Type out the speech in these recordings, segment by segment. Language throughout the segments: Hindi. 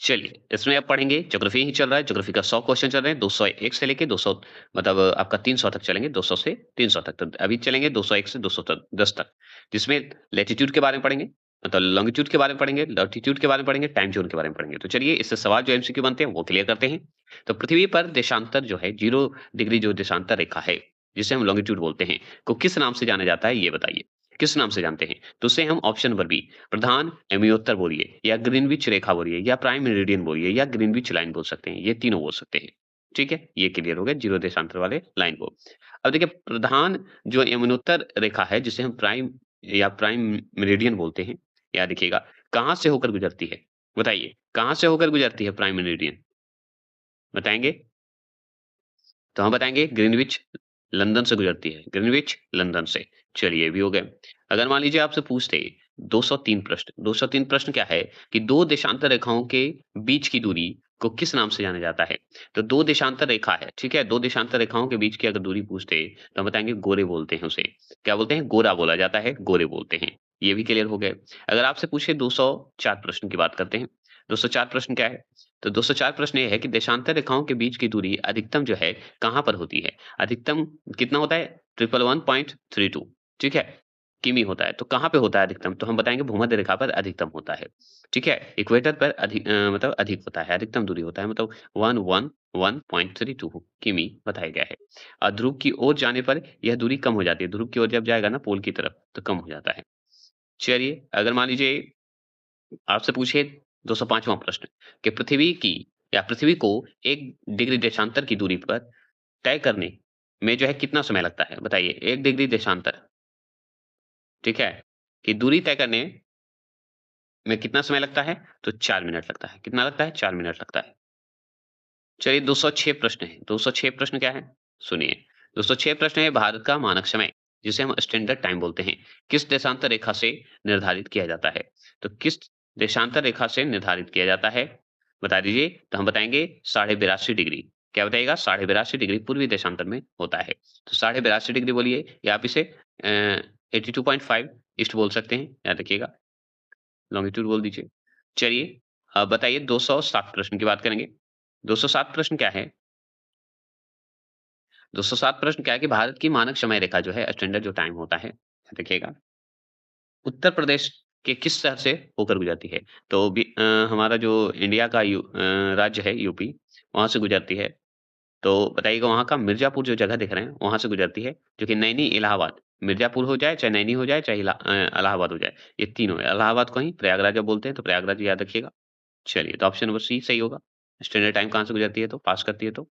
चलिए, इसमें अब पढ़ेंगे ज्योग्राफी ही चल रहा है, ज्योग्राफी का 100 क्वेश्चन चल रहे हैं, 201 से लेके 200 मतलब आपका 300 तक चलेंगे, 200 से 300 तक। तो अभी चलेंगे 201 से 200 तक 10 तक, जिसमें लैटीट्यूड के बारे में पढ़ेंगे, मतलब लॉन्गिट्यूड के बारे में पढ़ेंगे, लैटीट्यूड के बारे में पढ़ेंगे, टाइम ज़ोन के बारे में पढ़ेंगे। तो चलिए इससे सवाल जो एमसीक्यू बनते हैं वो क्लियर करते हैं। तो पृथ्वी पर देशांतर जो है 0 डिग्री जो देशांतर रेखा है, जिसे हम लॉन्गिट्यूड बोलते हैं, को किस नाम से जाना जाता है ये बताइए? किस नाम से जानते हैं? तो उसे हम ऑप्शन नंबर बी प्रधान एमियोत्तर बोलिए या ग्रीनविच रेखा बोलिए या प्राइम मेरिडियन बोलिए या ग्रीनविच लाइन बोल सकते हैं। ये तीनों बोल सकते हैं। ठीक है? ये क्लियर हो गया 0 देशांतर वाले लाइन को। अब देखिए प्रधान जो यमुनोत्तर रेखा है जिसे हम प्राइम या प्राइम मेरिडियन बोलते हैं, याद रखिएगा, कहाँ से होकर गुजरती है? बताइए, कहाँ से होकर गुजरती है प्राइम मेरिडियन? बताएँगे? तो हम बताएँगे ग्रीनविच लंदन से गुजरती है, ग्रीनविच लंदन से। चलिए ये भी हो गए। अगर मान लीजिए आपसे पूछते 203 प्रश्न, 203 प्रश्न क्या है कि 2 देशांतर रेखाओं के बीच की दूरी को किस नाम से जाना जाता है? तो 2 देशांतर रेखा है, ठीक है? 2 देशांतर रेखाओं के बीच की अगर दूरी पूछते तो हम बताएँगे गोरे बोलते हैं उसे। क्या बोलते हैं? गोरा बोला जाता है, गोरे बोलते हैं। ये भी क्लियर हो गए। अगर आपसे पूछे 204 प्रश्न की बात करते हैं। 204 प्रश्न क्या है? तो 204 प्रश्न ये है कि देशांतर रेखाओं के बीच की दूरी अधिकतम जो है कहाँ पर होती है? अधिकतम कितना होता है? 111.32 ठीक है? किमी होता है। तो कहाँ पे होता है अधिकतम? तो हम बताएँगे भूमध्य रेखा पर अधिकतम होता है। ठीक है? इक्वेटर पर मतलब अधिक होता है, अधिकतम दूरी होता है मतलब 111.32 किमी बताया गया है। ध्रुव की ओर जाने पर यह दूरी कम हो जाती है। ध्रुव की ओर जब जाएगा ना पोल की तरफ तो कम हो जाता है। चलिए, अगर मान लीजिए आपसे पूछिए 205वाँ प्रश्न कि पृथ्वी की या पृथ्वी को 1 डिग्री देशांतर की दूरी पर तय करने में जो है कितना समय लगता है? बताइए 1 डिग्री देशांतर, ठीक है? कि दूरी तय करने में कितना समय लगता है? तो 4 मिनट लगता है। कितना लगता है? 4 मिनट लगता है। चलिए 206 प्रश्न है। 206 प्रश्न क्या है? सुनिए, 206 प्रश्न है भारत का मानक समय, जिसे हम स्टैंडर्ड टाइम बोलते हैं, किस देशांतर रेखा से निर्धारित किया जाता है? तो किस देशांतर रेखा से निर्धारित किया जाता है? बता दीजिए, तो हम बताएँगे 82.5 डिग्री। क्या बताइएगा? 82.5 डिग्री पूर्वी देशांतर में होता है। तो 82.5 डिग्री बोलिए या आप इसे 82.5 ईस्ट बोल सकते हैं, याद रखिएगा। लॉन्गिट्यूड बोल दीजिए। चलिए बताइए 207 प्रश्न की बात करेंगे। 207 प्रश्न क्या है? 207 प्रश्न क्या है कि भारत की मानक समय रेखा जो है स्टैंडर्ड जो टाइम होता है, देखिएगा, उत्तर प्रदेश के किस शहर से होकर गुजरती है? तो हमारा जो इंडिया का राज्य है यूपी, वहाँ से गुजरती है। तो बताइएगा वहाँ का मिर्ज़ापुर जो जगह दिख रहे हैं, वहाँ से गुजरती है, जो कि नैनी इलाहाबाद, मिर्ज़ापुर हो जाए, चाहे नैनी हो जाए, चाहे इलाहाबाद हो जाए, ये तीनों है। इलाहाबाद को ही प्रयागराज जब बोलते हैं, तो प्रयागराज याद रखिएगा। चलिए, तो ऑप्शन नंबर सी सही होगा। स्टैंडर्ड टाइम कहाँ से गुजरती है तो पास करती है तो?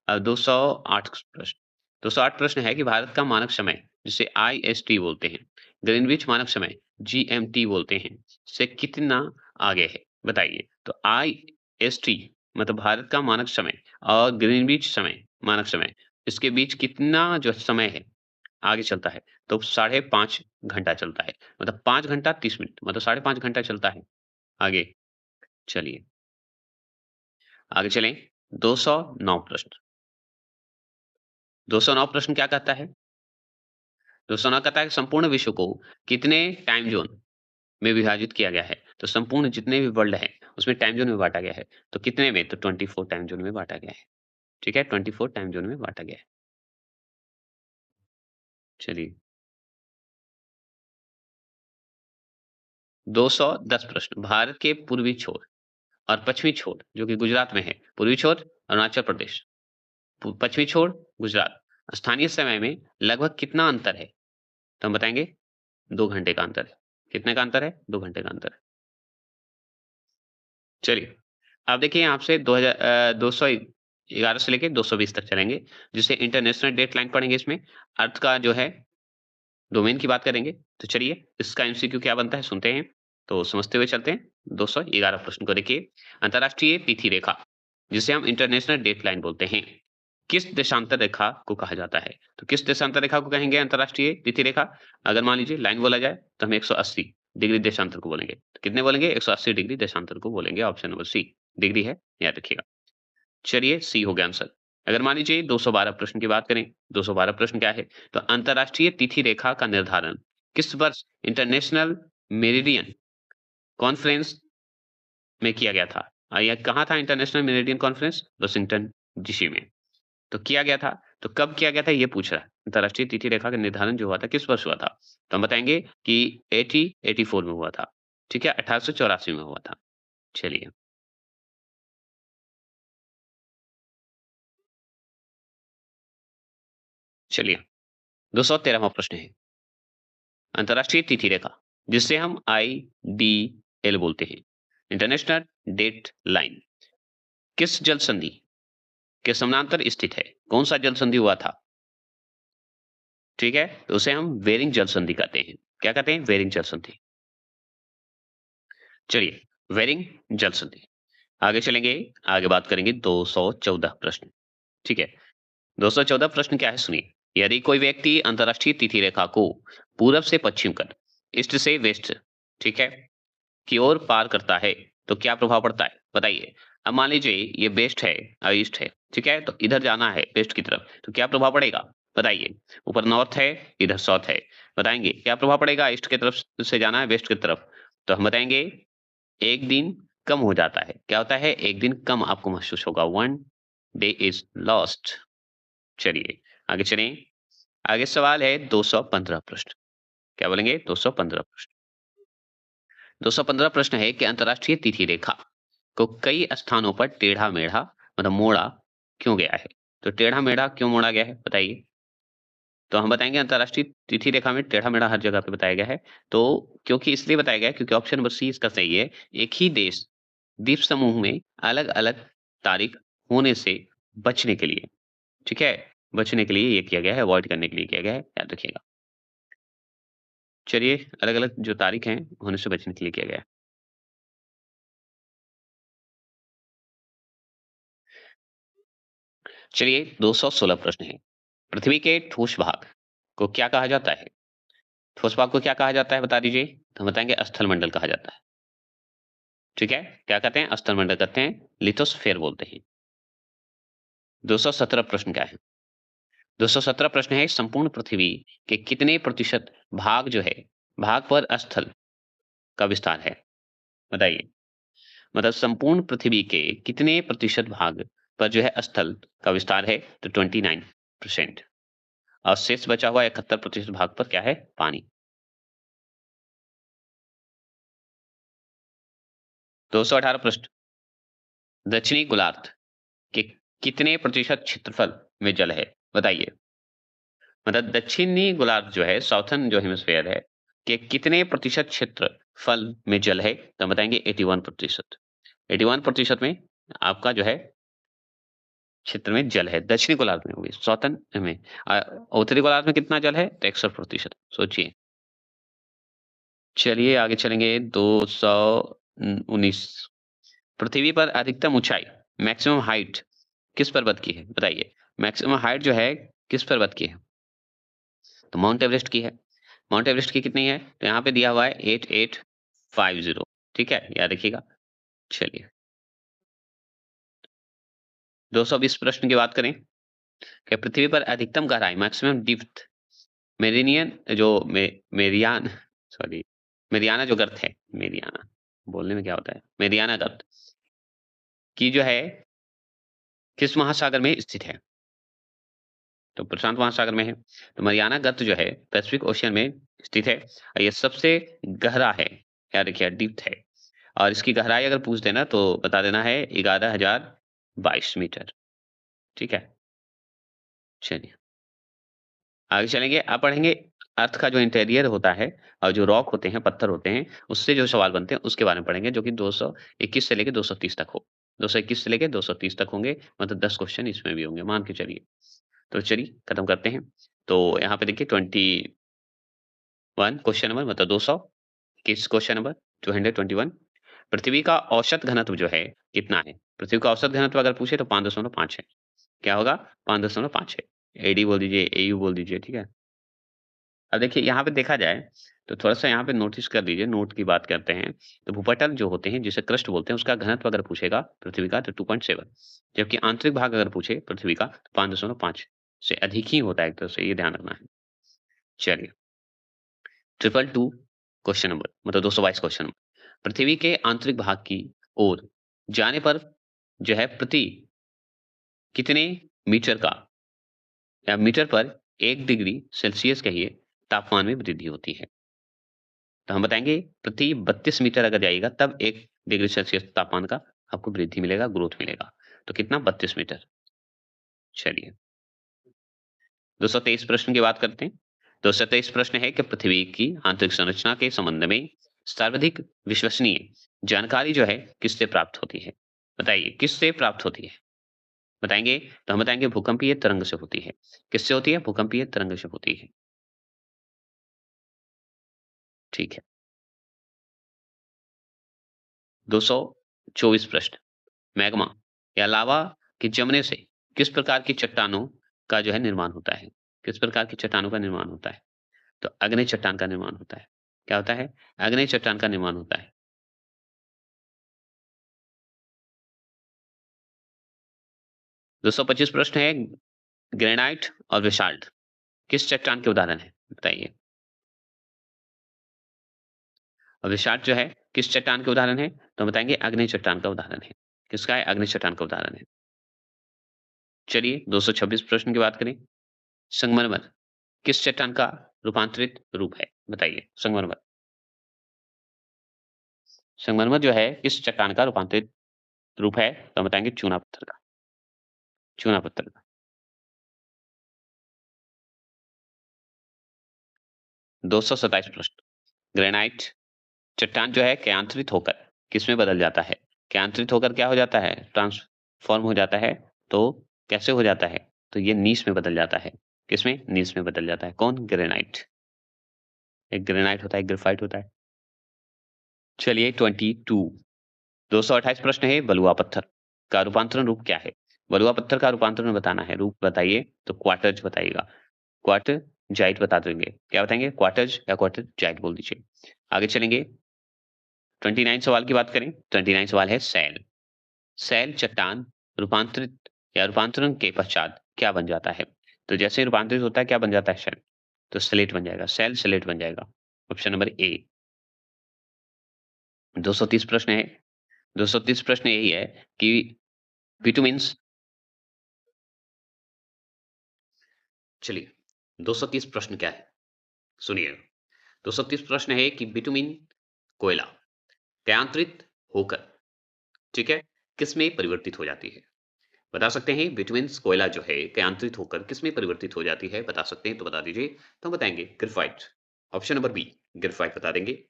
208 प्रश्न 208 प्रश्न है कि भारत का मानक समय जिसे आईएसटी बोलते हैं, ग्रीनविच मानक समय जीएमटी बोलते हैं, से कितना आगे है? बताइए। तो आईएसटी मतलब भारत का मानक समय और ग्रीनविच समय मानक समय इसके बीच कितना जो समय है आगे चलता है? तो 5.5 घंटा चलता है। मतलब 5 घंटा 30 मिनट मतलब 5.5 घंटा चलता है आगे। चलिए, आगे चलें। 209 प्रश्न 209 प्रश्न क्या कहता है? तो सुना कहता है कि संपूर्ण विश्व को कितने टाइम ज़ोन में विभाजित किया गया है? तो संपूर्ण जितने भी वर्ल्ड हैं, उसमें टाइम ज़ोन में बाँटा गया है। तो कितने में? तो 24 टाइम ज़ोन में बाँटा गया है। ठीक है? 24 टाइम ज़ोन में बाँटा गया है। चलिए, 210 प्रश्न भारत के पूर्वी छोर और पश्चिमी छोर जो कि गुजरात में है। पूर्वी छोर अरुणाचल प्रदेश, पश्चिमी छोर गुजरात। स्थानीय समय में लगभग कितना अंतर है? तो हम बताएँगे 2 घंटे का अंतर है। कितने का अंतर है? 2 घंटे का अंतर है। चलिए, अब देखिए यहाँ से 211 से लेके 220 तक चलेंगे, जिसे इंटरनेशनल डेटलाइन पढ़ेंगे इसमें। अर्थ का जो है डोमेन की बात करेंगे। तो चलिए, इसका एमसीक्यू क्या बनता है सुनते हैं। तो समझते हुए चलते हैं। 211 प्रश्न को देखिए, अंतर्राष्ट्रीय तिथि रेखा, जिसे हम इंटरनेशनल डेटलाइन बोलते हैं, किस देशांतर रेखा को कहा जाता है? तो किस देशांतर रेखा को कहेंगे अंतर्राष्ट्रीय तिथि रेखा? अगर मान लीजिए लाइन बोला जाए, तो हम 180 डिग्री देशांतर को बोलेंगे। तो कितने बोलेंगे? 180 डिग्री देशांतर को बोलेंगे। ऑप्शन नंबर सी, डिग्री है, याद रखिएगा। चलिए, सी हो गया आंसर। अगर मान लीजिए 212 प्रश्न की बात करें, 212 प्रश्न क्या है? तो अंतर्राष्ट्रीय तिथि रेखा का निर्धारण किस वर्ष इंटरनेशनल मेरिडियन कॉन्फ्रेंस में किया गया था? यह कहाँ था international meridian conference? Washington DC में। तो किया गया था, तो कब किया गया था ये पूछ रहा है। अंतर्राष्ट्रीय तिथि रेखा का निर्धारण जो हुआ था किस वर्ष हुआ था? तो हम बताएँगे कि 84 में हुआ था। ठीक है? 1884 में हुआ था। चलिए, चलिए 213वां प्रश्न है। अंतर्राष्ट्रीय तिथि रेखा, जिसे हम आईडीएल बोलते हैं, इंटरनेशनल डेट लाइन, किस जल संधि के समानांतर स्थित है? कौन-सा जल संधि हुआ था? ठीक है? तो उसे हम बेरिंग जल संधि कहते हैं। क्या कहते हैं? बेरिंग जल संधि। चलिए, बेरिंग जल संधि। आगे चलेंगे, आगे बात करेंगे 214 प्रश्न। ठीक है? 214 प्रश्न क्या है सुनिए। यदि कोई व्यक्ति अंतर्राष्ट्रीय तिथि रेखा को पूरब से पश्चिम कर, ईस्ट से वेस्ट, ठीक है, की ओर पार करता है, तो क्या प्रभाव पड़ता है? बताइए। अब मान लीजिए ये वेस्ट है ईस्ट है, ठीक है? तो इधर जाना है वेस्ट की तरफ, तो क्या प्रभाव पड़ेगा? बताइए। ऊपर नॉर्थ है, इधर साउथ है। बताएँगे क्या प्रभाव पड़ेगा? ईस्ट की तरफ से जाना है वेस्ट की तरफ, तो हम बताएँगे 1 दिन कम हो जाता है। क्या होता है? 1 दिन कम आपको महसूस होगा। 1 डे इज़ लॉस्ट। चलिए, आगे चलें। आगे सवाल है 215 प्रश्न। क्या बोलेंगे? 215 प्रश्न। 215 प्रश्न है कि अंतर्राष्ट्रीय तिथि रेखा को कई स्थानों पर टेढ़ा-मेढ़ा मतलब मोड़ा क्यों गया है? तो टेढ़ा-मेढ़ा क्यों मोड़ा गया है? बताइए। तो हम बताएँगे अंतर्राष्ट्रीय तिथि रेखा में टेढ़ा-मेढ़ा हर जगह पे बताया गया है। तो क्योंकि इसलिए बताया गया है क्योंकि ऑप्शन नंबर सी इसका सही है। एक ही देश, द्वीप समूह में अलग-अलग तारीख होने से बचने के लिए, ठीक है? बचने के लिए ये किया गया है, अवॉइड करने के लिए किया गया है, याद रखिएगा। चलिए, अलग-अलग जो तारीख हैं, होने से बचने के लिए किया गया है। चलिए, 216 प्रश्न है। पृथ्वी के ठोस भाग को क्या कहा जाता है? ठोस भाग को क्या कहा जाता है बता दीजिए? तो हम बताएँगे स्थल मंडल कहा जाता है। ठीक है? क्या कहते हैं? स्थल मंडल कहते हैं, लिथोस्फीयर बोलते हैं। 217 प्रश्न क्या है? 217 प्रश्न है संपूर्ण पृथ्वी के कितने प्रतिशत भाग जो है, भाग पर स्थल का विस्तार है? बताइए। मतलब संपूर्ण पृथ्वी के कितने प्रतिशत भाग पर जो है स्थल का विस्तार है? तो 29% और शेष बचा हुआ 71% भाग पर क्या है? पानी। 218 प्रश्न, दक्षिणी गोलार्ध के कितने प्रतिशत क्षेत्रफल में जल है? बताइए। मतलब दक्षिणी गोलार्ध जो है, साउथर्न जो हेमिस्फीयर है, के कितने प्रतिशत क्षेत्रफल में जल है? तो हम बताएँगे 81%। 81% में आपका जो है क्षेत्र में जल है, दक्षिणी गोलार्ध में होगी, साउथर्न में। उत्तरी गोलार्ध में कितना जल है? तो 61%। सोचिए। चलिए आगे चलेंगे 219, पृथ्वी पर अधिकतम ऊँचाई, मैक्सिमम हाइट किस पर्वत की है? बताइए। मैक्सिमम हाइट जो है किस पर्वत की है? तो माउंट एवरेस्ट की है। माउंट एवरेस्ट की कितनी है? तो यहाँ पे दिया हुआ है 8850। ठीक है? याद रखिएगा। चलिए, 220 प्रश्न की बात करें, क्या पृथ्वी पर अधिकतम गहराई मैक्सिमम डेप्थ मेरिनियन जो मे मेरियान सॉरी मेरियाना जो गर्त है, मेरियाना बोलने में क्या होता है? मेरियाना गर्त की जो है किस महासागर में स्थित है? तो प्रशांत महासागर में है। तो मरियाना गर्त जो है पैसिफिक ओशियन में स्थित है और ये सबसे गहरा है। याद रखिए डीप है। और इसकी गहराई अगर पूछ देना तो बता देना है 11,022 मीटर। ठीक है? चलिए, आगे चलेंगे। अब पढ़ेंगे अर्थ का जो इंटीरियर होता है और जो रॉक होते हैं, पत्थर होते हैं, उससे जो सवाल बनते हैं उसके बारे में पढ़ेंगे जो कि 221 से लेके 230 तक हो। 221 से लेके 230 तक होंगे, मतलब 10 क्वेश्चन इसमें भी होंगे, मान के चलिए। तो चलिए खत्म करते हैं। तो यहाँ पे देखिए 21 क्वेश्चन नंबर मतलब 200, किस क्वेश्चन नंबर 221, पृथ्वी का औसत घनत्व जो है कितना है? पृथ्वी का औसत घनत्व अगर पूछे तो 5.5 है। क्या होगा? 5.5 है। एडी बोल दीजिए, एयू बोल दीजिए, ठीक है? अब देखिए यहाँ पे देखा जाए तो थोड़ा-सा यहाँ पे नोटिस कर लीजिए, नोट की बात करते हैं। तो भूपटल जो होते हैं जिसे क्रस्ट बोलते हैं उसका घनत्व अगर पूछेगा पृथ्वी का तो 2.7, जबकि आंतरिक भाग अगर पूछे पृथ्वी का तो 5.5 से अधिक ही होता है एक तरह से, ये ध्यान रखना है। चलिए, 222 क्वेश्चन नंबर मतलब 222 क्वेश्चन नंबर। पृथ्वी के आंतरिक भाग की ओर जाने पर जो है प्रति कितने मीटर का या मीटर पर 1 डिग्री सेल्सियस कहिए तापमान में वृद्धि होती है। तो हम बताएँगे प्रति 32 मीटर अगर जाइएगा तब 1 डिग्री सेल्सियस तापमान का आपको वृद्धि मिलेगा, ग्रोथ मिलेगा। तो कितना 32 मीटर। चलिए 223 प्रश्न की बात करते हैं। 223 प्रश्न है कि पृथ्वी की आंतरिक संरचना के संबंध में सर्वाधिक विश्वसनीय जानकारी जो है किससे प्राप्त होती है? बताइए किससे प्राप्त होती है? बताएँगे तो हम बताएँगे भूकंपीय तरंग से होती है। किससे होती है? भूकंपीय तरंग से होती है। ठीक है। 224 प्रश्न, मैग्मा या लावा के जमने से किस प्रकार की चट्टानों का जो है निर्माण होता है? किस प्रकार की चट्टानों का निर्माण होता है? तो अग्नि चट्टान का निर्माण होता है। क्या होता है? अग्नि चट्टान का निर्माण होता है। 225 प्रश्न है ग्रेनाइट और बेसाल्ट किस चट्टान के उदाहरण हैं? बताइए। और बेसाल्ट जो है किस चट्टान के उदाहरण है? तो हम बताएँगे अग्नि चट्टान का उदाहरण है। किसका है? अग्नि चट्टान का उदाहरण है। चलिए 226 प्रश्न की बात करें। संगमरमर किस चट्टान का रूपांतरित रूप है? बताइए संगमरमर। संगमरमर जो है किस चट्टान का रूपांतरित रूप है? तो हम बताएँगे चूना पत्थर का। चूना पत्थर का। 227 प्रश्न ग्रेनाइट चट्टान जो है क्यांतरित होकर किसमें बदल जाता है? क्यांतरित होकर क्या हो जाता है? ट्रांसफॉर्म हो जाता है। तो कैसे हो जाता है? तो ये नीस में बदल जाता है। किसमें? नीस में बदल जाता है। कौन? ग्रेनाइट। एक ग्रेनाइट होता है, एक ग्रेफाइट होता है। चलिए 22 228 प्रश्न है बलुआ पत्थर का रूपांतरण रूप क्या है? बलुआ पत्थर का रूपांतरण बताना है, रूप बताइए तो क्वार्टज बताइएगा। क्वार्टजाइट बता देंगे। क्या बताएँगे? क्वार्टज या क्वार्टजाइट बोल दीजिए। आगे चलेंगे 29 सवाल की बात करें। 29 सवाल है सैल। सैल चट्टान रूपांतरित या रूपांतरण के पश्चात क्या बन जाता है? तो जैसे ही रूपांतरित होता है क्या बन जाता है सैल? तो स्लेट बन जाएगा, सैल स्लेट बन जाएगा। Option number A. 230 प्रश्न है। 230 प्रश्न यही है कि विटामिन्स चलिए 230 प्रश्न क्या है? सुनिए 230 प्रश्न है कि बिटुमिन कोयला क्रियांत्रित होकर ठीक है किसमें परिवर्तित हो जाती है? बता सकते हैं विटामिन्स कोयला जो है क्रियांत्रित होकर किसमें परिवर्तित हो जाती है? बता सकते हैं तो बता दीजिए। तो हम बताएंगे graphite. Option number B graphite बता देंगे।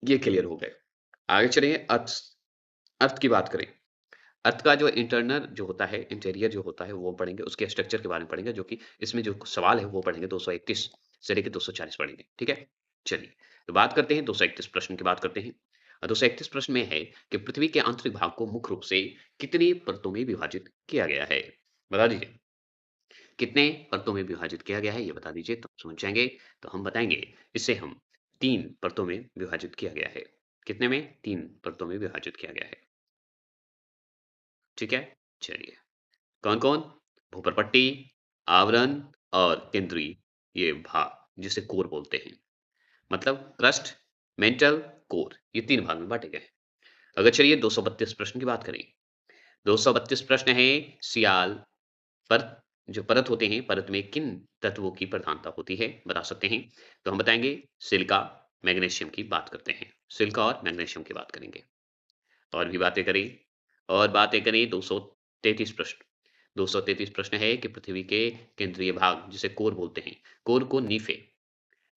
ये क्लियर हो गए। आगे चलिए अर्थ अर्थ की बात करें। अर्थ का जो इंटरनल जो होता है, इंटीरियर जो होता है वो पढ़ेंगे, उसके स्ट्रक्चर के बारे में पढ़ेंगे जो कि इसमें जो सवाल है वो पढ़ेंगे 231 से लेके 240 पढ़ेंगे, ठीक है? चलिए, तो बात करते हैं 231 प्रश्न की बात करते हैं। 231 प्रश्न में है कि पृथ्वी के आंतरिक भाग को मुख्य रूप से कितनी परतों में विभाजित किया गया है? बता दीजिए। कितने परतों में विभाजित किया गया है ये बता दीजिए तो समझ जाएँगे। तो हम बताएँगे इसे हम 3 परतों में विभाजित किया गया है। कितने में? 3 परतों में विभाजित किया गया है। ठीक है? चलिए। कौन-कौन? भूपरपट्टी, आवरण और केंद्रीय ये भाग जिसे कोर बोलते हैं। मतलब क्रस्ट, मेंटल, कोर ये 3 भाग में बाँटे गए हैं। अगर चलिए 232 प्रश्न की बात करें। 232 प्रश्न है सियाल परत जो परत होते हैं, परत में किन तत्वों की प्रधानता होती है? बता सकते हैं। तो हम बताएँगे सिलिका, मैग्नीशियम की बात करते हैं। सिलिका और मैग्नीशियम की बात करेंगे। और भी बातें करें और बातें करें 233 प्रश्न। 233 प्रश्न है कि पृथ्वी के केंद्रीय भाग जिसे कोर बोलते हैं, कोर को नीफे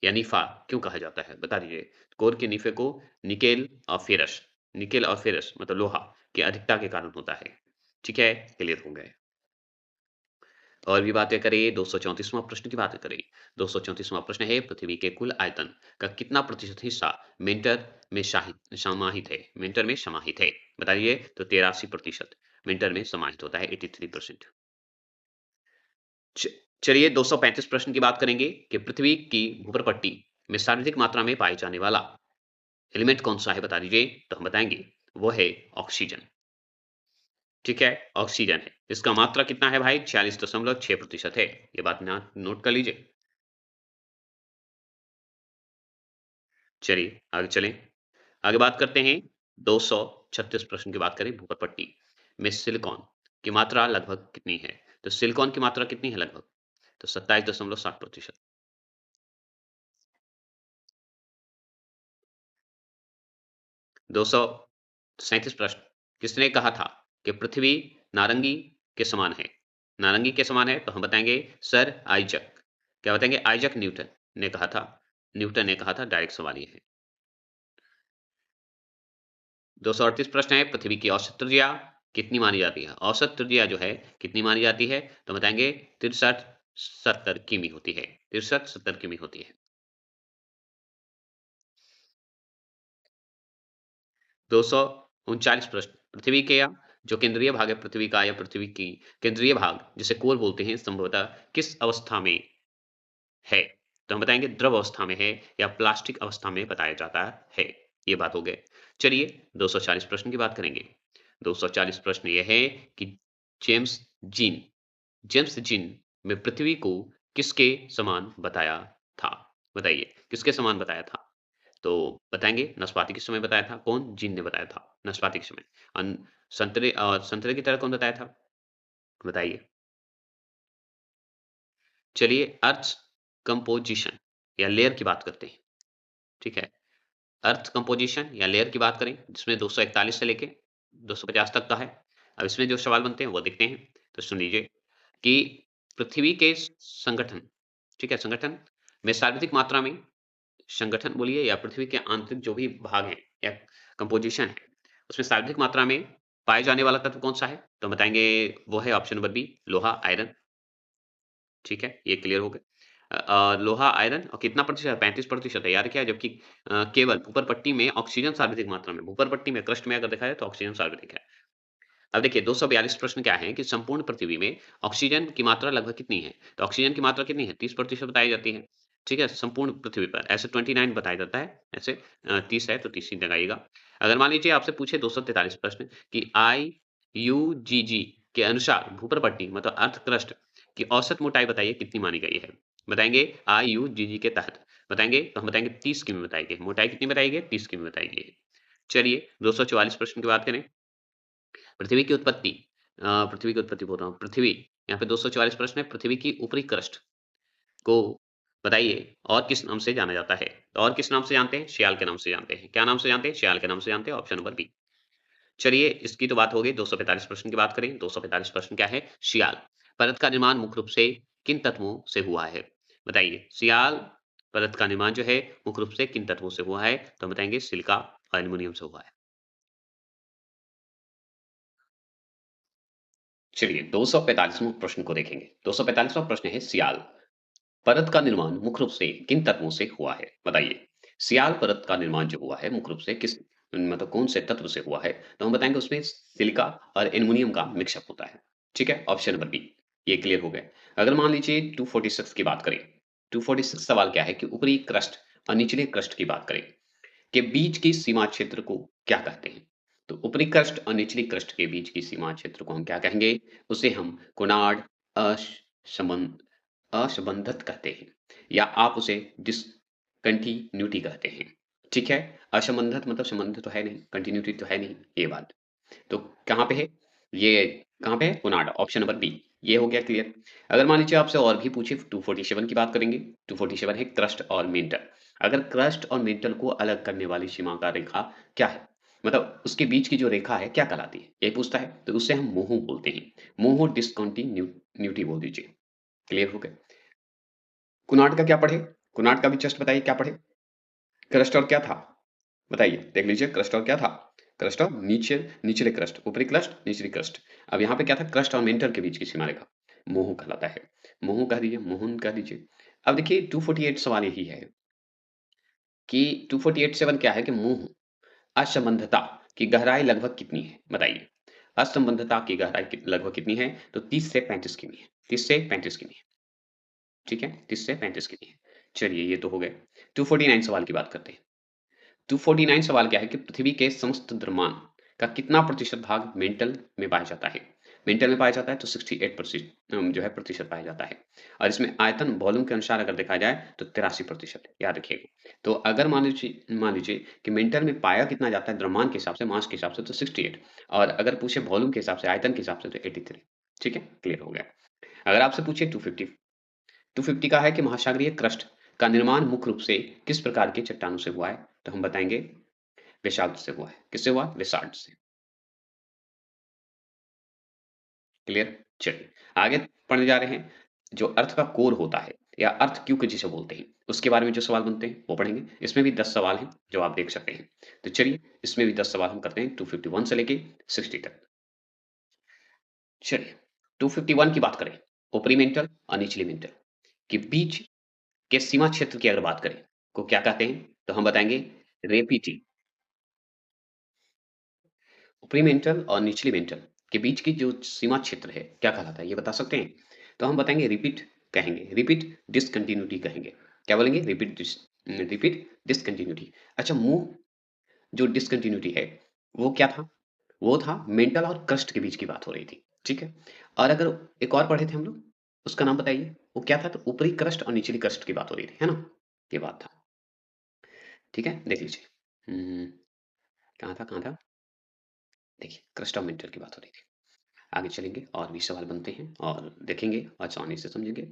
या नीफा क्यों कहा जाता है? बता दीजिए। कोर के नीफे को निकेल और फेरस मतलब लोहा की अधिकता के कारण होता है। ठीक है? क्लियर हो गए। और भी बातें करें 234वाँ प्रश्न की बात करें। 234वाँ प्रश्न है पृथ्वी के कुल आयतन का कितना प्रतिशत हिस्सा मेंटर में शाहित समाहित है? मेंटर में समाहित है। बताइए तो 83% मेंटर में समाहित होता है 83%। च चलिए 235 प्रश्न की बात करेंगे कि पृथ्वी की भूप्रपट्टी में सर्वाधिक मात्रा में पाए जाने वाला एलिमेंट कौन-सा है बता दीजिए? तो हम बताएँगे वो है ऑक्सीजन। ठीक है? ऑक्सीजन है। इसका मात्रा कितना है भाई? 46.6% है। ये बात ना नोट कर लीजिए। चलिए आगे चलें। आगे बात करते हैं 236 प्रश्न की बात करें भूपर पट्टी में सिलिकॉन की मात्रा लगभग कितनी है? तो सिलिकॉन की मात्रा कितनी है लगभग? तो 27.7%। 237 प्रश्न किसने कहा था कि पृथ्वी नारंगी के समान है? नारंगी के समान है तो हम बताएँगे सर आइज़ैक। क्या बताएँगे? आइज़ैक न्यूटन ने कहा था। न्यूटन ने कहा था, डायरेक्ट सवाल ये है। 238 प्रश्न है पृथ्वी की औसत त्रिज्या कितनी मानी जाती है? औसत त्रिज्या जो है कितनी मानी जाती है? तो बताएँगे 63-70 किमी होती है। 63-70 किमी होती है। 239 प्रश्न पृथ्वी के या जो केंद्रीय भाग है पृथ्वी का या पृथ्वी की केंद्रीय भाग जिसे कोर बोलते हैं संभवतः किस अवस्था में है? तो हम बताएँगे द्रव अवस्था में है या प्लास्टिक अवस्था में बताया जाता है। ये बात हो गई। चलिए 240 प्रश्न की बात करेंगे। 240 प्रश्न ये है कि जेम्स जीन जेम्स जीन में पृथ्वी को किसके समान बताया था? बताइए, किसके समान बताया था? तो बताएँगे नाशपाती के समय बताया था। कौन? जीन ने बताया था, नाशपाती के समय। संतरे की तरह कौन बताया था? बताइए। चलिए अर्थ कंपोज़िशन या लेयर की बात करते हैं, ठीक है? अर्थ कंपोज़िशन या लेयर की बात करें, जिसमें 241 से लेके 250 तक का है। अब इसमें जो सवाल बनते हैं, वो देखते हैं। तो सुन लीजिए कि पृथ्वी के संगठन, ठीक है? संगठन में सर्वाधिक मात्रा में संगठन बोलिए या पृथ्वी के आंतरिक जो भी भाग हैं या कंपोज़िशन है, उसमें सर्वाधिक मात्रा में पाए जाने वाला तत्व कौन-सा है? तो हम बताएँगे वो है ऑप्शन नंबर बी लोहा, आयरन, ठीक है? ये क्लियर हो गया। लोहा, आयरन और कितना प्रतिशत? 35% है। याद रखिए जबकि केवल ऊपर पट्टी में ऑक्सीजन सर्वाधिक मात्रा में, ऊपर पट्टी में क्रस्ट में अगर देखा जाए तो ऑक्सीजन सर्वाधिक है। अब देखिए 242 प्रश्न क्या है कि संपूर्ण पृथ्वी में ऑक्सीजन की मात्रा लगभग कितनी है? तो ऑक्सीजन की मात्रा कितनी है? 30% बताई जाती है। ठीक है? संपूर्ण पृथ्वी पर ऐसे 29 बताया जाता है। ऐसे 30 है तो 30 ही लगाइएगा। अगर मान लीजिए आपसे पूछे 243 प्रश्न कि आईयूजीजी के अनुसार भूप्रपट्टी मतलब अर्थ क्रस्ट की औसत मोटाई बताइए कितनी मानी गई है? बताएँगे आईयूजीजी के तहत बताएँगे तो हम बताएँगे 30 किमी बताएँगे। मोटाई कितनी बताई गई है? 30 किमी बताई गई है। चलिए 244 प्रश्न की बात करें। पृथ्वी की उत्पत्ति पृथ्वी की उत्पत्ति बोल रहा हूँ, पृथ्वी यहाँ पे 244 प्रश्न है, पृथ्वी की ऊपरी क्रस्ट को बताइए और किस नाम से जाना जाता है? तो और किस नाम से जानते हैं? श्याल के नाम से जानते हैं। क्या नाम से जानते हैं? श्याल के नाम से जानते हैं, ऑप्शन नंबर बी। चलिए इसकी तो बात हो गई 245 प्रश्न की बात करें, 245 प्रश्न क्या है? श्याल। परत का निर्माण मुख्य रूप से किन तत्वों से हुआ है? बताइए, श्याल परत का निर्माण जो है मुख्य रूप से किन तत्वों से हुआ है? तो हम बताएँगे सिलिका और एल्यूमीनियम से हुआ है। चलिए 245वाँ प्रश्न को देखेंगे। 245वाँ प्रश्न है सियाल परत का निर्माण मुख्य रूप से किन तत्वों से हुआ है? बताइए। सियाल परत का निर्माण जो हुआ है मुख्य रूप से किस मतलब कौन से तत्व से हुआ है? तो हम बताएँगे उसमें सिलिका और एल्यूमीनियम का मिक्सअप होता है। ठीक है? Option number B. ये क्लियर हो गया। अगर मान लीजिए 246 की बात करें। 246 सवाल क्या है कि ऊपरी क्रस्ट और निचले क्रस्ट की बात करें। के बीच की सीमा क्षेत्र को क्या कहते हैं? तो ऊपरी क्रस्ट और निचली क्रस्ट के बीच की सीमा क्षेत्र को हम क्या कहेंगे? उसे हम कोनार्ड असमन असंबंधत कहते हैं या आप उसे डिसकंटिन्यूटी कहते हैं। ठीक है? असंबंधत मतलब संबंध तो है नहीं, कंटिन्यूटी तो है नहीं, ये बात। तो कहाँ पे है? ये कहाँ पे है? कोनार्ड ऑप्शन नंबर बी। ये हो गया क्लियर। अगर मान लीजिए आपसे और भी पूछे 247 की बात करेंगे। 247 है क्रस्ट और मेंटल। अगर क्रस्ट और मेंटल को अलग करने वाली सीमा का रेखा क्या है? मतलब उसके बीच की जो रेखा है क्या कहलाती है? यही पूछता है। तो उसे हम मोहू बोलते हैं। मोहू डिसकंटिन्यूटी बोल दीजिए। क्लियर हो गया? कुनाड का क्या पढ़े? कुनाड का भी जस्ट बताइए क्या पढ़े? क्रस्ट और क्या था? बताइए, देख लीजिए क्रस्ट और क्या था? क्रस्ट और निचले क्रस्ट, ऊपरी क्रस्ट, निचली क्रस्ट। अब यहाँ पे क्या था? क्रस्ट और मेंटल के बीच की सीमा रेखा, मोहू कहलाता है। मोहू कह दीजिए, मोहन कह दीजिए। अब देखिए 248 सवाल यही है कि 248 क्या है कि मोह असंबंधता की गहराई लगभग कितनी है? बताइए। असंबंधता की गहराई लगभग कितनी है? तो 30 से 35 किमी है। 30 से 35 किमी है। ठीक है? 30 से 35 किमी है। चलिए ये तो हो गए। 249 सवाल की बात करते हैं। 249 सवाल क्या है कि पृथ्वी के समस्त द्रव्यमान का कितना प्रतिशत भाग मेंटल में पाया जाता है? मिंटल में पाया जाता है तो 68% जो है प्रतिशत पाया जाता है। और इसमें आयतन वॉल्यूम के अनुसार अगर देखा जाए तो 83% याद रखिएगा। तो अगर मान लीजिए कि मिंटल में पाया कितना जाता है द्रव्यमान के हिसाब से, मास के हिसाब से तो 68 और अगर पूछे वॉल्यूम के हिसाब से, आयतन के हिसाब से तो 83। ठीक है? क्लियर हो गया। अगर आपसे पूछे 250 का है कि महासागरीय क्रस्ट का निर्माण मुख्य रूप से किस प्रकार की चट्टानों से हुआ है? तो हम बताएँगे बेसाल्ट से हुआ है। किससे हुआ? बेसाल्ट से। क्लियर? चलिए, आगे पढ़ने जा रहे हैं। जो अर्थ का कोर होता है या अर्थ क्यों जिसे बोलते हैं, उसके बारे में जो सवाल बनते हैं, वो पढ़ेंगे। इसमें भी 10 सवाल हैं, जो आप देख सकते हैं। तो चलिए, इसमें भी 10 सवाल हम करते हैं 251 से लेके 60 तक। चलिए, 251 की बात करें, ऊपरी मेंटल और निचली मेंटल के बीच के सीमा क्षेत्र की अगर बात करें, को क्या कहते हैं? तो हम बताएँगे रेपिटी। ऊपरी मेंटल और निचली मेंटल के बीच की जो सीमा क्षेत्र है, क्या कहलाता है? ये बता सकते हैं? तो हम बताएँगे रिपीट कहेंगे, रिपीट डिसकंटिन्यूटी कहेंगे। क्या बोलेंगे? Repeat discontinuity. अच्छा, मूव जो डिसकंटिन्यूटी है, वो क्या था? वो था मेंटल और क्रस्ट के बीच की बात हो रही थी, ठीक है? और अगर एक और पढ़े थे हम लोग, उसका नाम बताइए, वो क्या था? तो ऊपरी क्रस्ट और निचली क्रस्ट की बात हो रही थी, है ना? ये बात था, ठीक है? देख लीजिए। कहाँ था? देखिए, क्रस्ट और मेंटल की बात हो रही थी। आगे चलेंगे और भी सवाल बनते हैं और देखेंगे, आसानी से समझेंगे।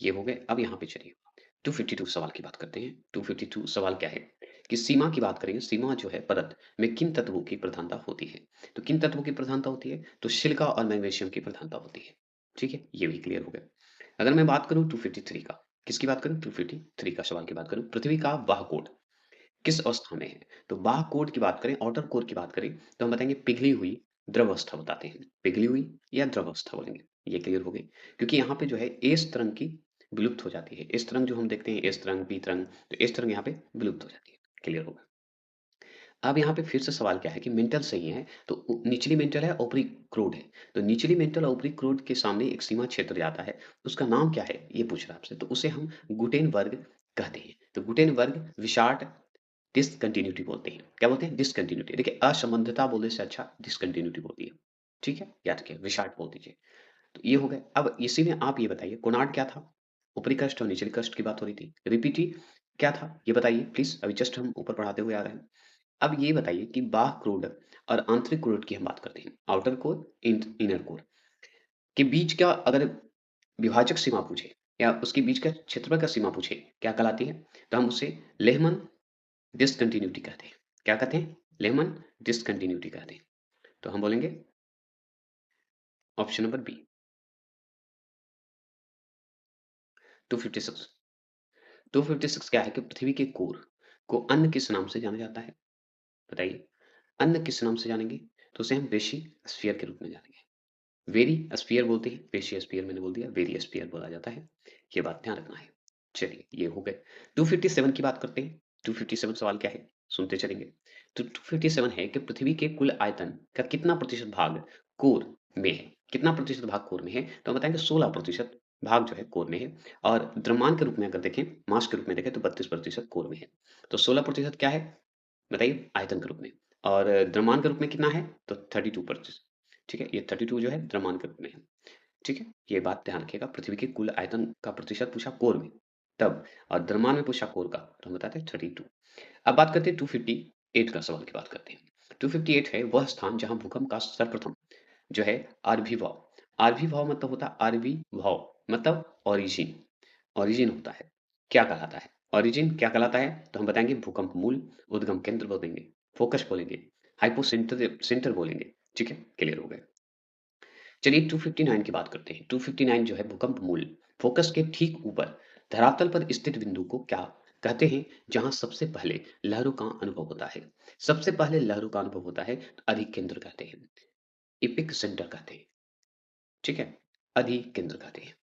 ये हो गए। अब यहाँ पे चलिए 252 सवाल की बात करते हैं। 252 सवाल क्या है कि सीमा की बात करेंगे। सीमा जो है परत में किन तत्वों की प्रधानता होती है? तो किन तत्वों की प्रधानता होती है? तो सिलिका और मैग्नीशियम की प्रधानता होती है। ठीक है? ये भी क्लियर हो गया। अगर मैं बात करूँ 253 का, किसकी बात करूँ? 253 का सवाल की बात करूँ, पृथ्वी का बाहकोट किस अवस्था में है? तो बाह्य कोर की बात करें, आउटर कोर की बात करें, तो हम बताएँगे पिघली हुई द्रव अवस्था बताते हैं। पिघली हुई या द्रव अवस्था बोलेंगे। ये क्लियर हो गई। क्योंकि यहाँ पे जो है एस तरंग की विलुप्त हो जाती है। एस तरंग जो हम देखते हैं, एस तरंग, पी तरंग, तो एस तरंग यहाँ पे विलुप्त हो जाती है। क्लियर होगा। अब यहाँ पे फिर से सवाल क्या है कि मेंटल सही है, तो निचली मेंटल है, ऊपरी क्रूड है। तो निचली मेंटल और ऊपरी क्रूड के सामने एक सीमा क्षेत्र जाता है, उसका नाम क्या है? ये पूछ रहा है आपसे। तो उसे हम गुटेनबर्ग कहते हैं। तो गुटेनबर्ग विशार्ट डिसकंटिन्यूटी बोलते हैं। क्या बोलते हैं? डिसकंटिन्यूटी। देखिए, असंबद्धता बोलने से अच्छा डिसकंटिन्यूटी बोलिए। ठीक है? याद रखिए, विशार्ट बोल दीजिए। तो ये हो गए। अब इसी में आप ये बताइए कोणार्क क्या था? ऊपरी क्रस्ट और निचली क्रस्ट की बात हो रही थी। रिपीटी क्या था? ये बताइए प्लीज़। अभी जस्ट हम ऊपर पढ़ाते हुए आ रहे हैं। अब ये बताइए कि बाह्य क्रूड और आंतरिक क्रूड की हम बात करते हैं। आउटर कोर, इनर कोर के बीच का अगर विभाजक सीमा पूछे या उसके बीच का क्षेत्रफल का सीमा पूछे, क्या कहलाती है? तो हम उसे लेहमन डिसकंटिन्यूटी कहते हैं। क्या कहते हैं? लेमन डिसकंटिन्यूटी कहते हैं। तो हम बोलेंगे ऑप्शन नंबर बी 256। 256 क्या है कि पृथ्वी के कोर को अन्य किस नाम से जाना जाता है? बताइए। अन्य किस नाम से जानेंगे? तो उसे हम बेशी स्फीयर के रूप में जानेंगे। वेरी स्फीयर बोलते हैं, बेशी स्फीयर मैंने बोल दिया, वेरी स्फीयर बोला जाता है। ये बात ध्यान रखना है। चलिए, ये हो गए। 257 की बात करते हैं। 257 सवाल क्या है? सुनते चलेंगे। तो 257 है कि पृथ्वी के कुल आयतन का कितना प्रतिशत भाग कोर में है? कितना प्रतिशत भाग कोर में है? तो हम बताएँगे 16% भाग जो है कोर में है और द्रव्यमान के रूप में अगर देखें, मास के रूप में देखें तो 32% कोर में है। तो 16% क्या है? बताइए आयतन के रूप में और द्रव्यमान के रूप में कितना है? तो 32%। ठीक है? ये 32 जो है द्रव्यमान के रूप में है। ठीक है? ये बात ध्यान रखिएगा। पृथ्वी के कुल आयतन का प्रतिशत पूछा कोर में, तब और द्रव्यमान में पूछा कोर का, तो हम बताते हैं 32। अब बात करते हैं 258 का सवाल की बात करते हैं। 258 है वह स्थान जहाँ भूकंप का सर्वप्रथम जो है आविर्भाव। आविर्भाव मतलब होता है आविर्भाव मतलब ओरिजिन। ओरिजिन होता है। क्या कहलाता है? ओरिजिन क्या कहलाता है? तो हम बताएँगे भूकंप मूल, उद्गम केंद्र बोलेंगे, फोकस बोलेंगे, हाइपोसेंटर सेंटर बोलेंगे। ठीक है? क्लियर हो गए। चलिए 259 की बात करते हैं। 259 जो है भूकंप मूल, फोकस के ठीक ऊपर धरातल पर स्थित बिंदु को क्या कहते हैं? जहाँ सबसे पहले लहरों का अनुभव होता है। सबसे पहले लहरों का अनुभव होता है तो अधिकेंद्र कहते हैं, एपिक सेंटर कहते हैं। ठीक है? अधिकेंद्र कहते हैं।